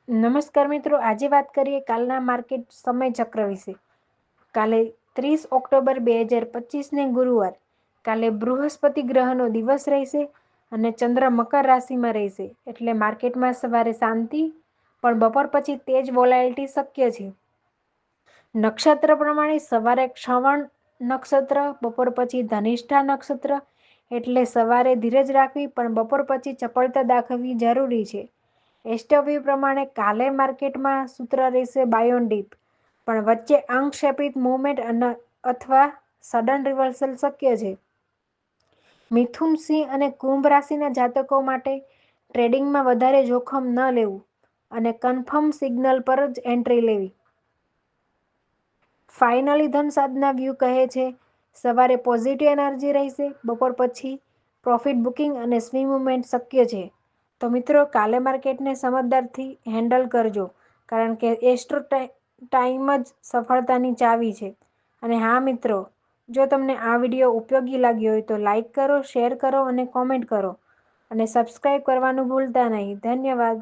નમસ્કાર મિત્રો, આજે વાત કરીએ કાલના માર્કેટ સમય ચક્ર વિશે. કાલે 30 ઓક્ટોબર 2025ને ગુરુવાર. કાલે બૃહસ્પતિ ગ્રહનો દિવસ રહેશે અને ચંદ્ર મકર રાશિમાં રહેશે, એટલે માર્કેટમાં સવારે શાંતિ, પણ બપોર પછી તેજ વોલાયલિટી શક્ય છે. નક્ષત્ર પ્રમાણે સવારે શ્રવણ નક્ષત્ર, બપોર પછી ધનિષ્ઠા નક્ષત્ર, એટલે સવારે ધીરજ રાખવી પણ બપોર પછી ચપળતા દાખવવી જરૂરી છે. એસ્ટ્રોવ્યૂ પ્રમાણે કાલે માર્કેટમાં સૂત્ર રહેશે બાય ઓન ડીપ, પણ વચ્ચે અંકક્ષેપિત મૂવમેન્ટ અથવા સડન રિવર્સલ શક્ય છે. મિથુન, સિંહ અને કુંભ રાશિના જાતકો માટે ટ્રેડિંગમાં વધારે જોખમ ન લેવું અને કન્ફર્મ સિગ્નલ પર જ એન્ટ્રી લેવી. ફાઇનલી ધન સાધના વ્યૂ કહે છે સવારે પોઝિટિવ એનર્જી રહેશે, બપોર પછી પ્રોફિટ બુકિંગ અને સ્વિંગ મુવમેન્ટ શક્ય છે. તો મિત્રો, કાલે માર્કેટને સમજદારથી હેન્ડલ કરજો, કારણ કે એસ્ટ્રો ટાઈમ જ સફળતાની ચાવી છે. અને હા મિત્રો, જો તમને આ વિડીયો ઉપયોગી લાગ્યો હોય તો લાઈક કરો, શેર કરો અને કોમેન્ટ કરો અને સબસ્ક્રાઇબ કરવાનું ભૂલતા નહીં. ધન્યવાદ.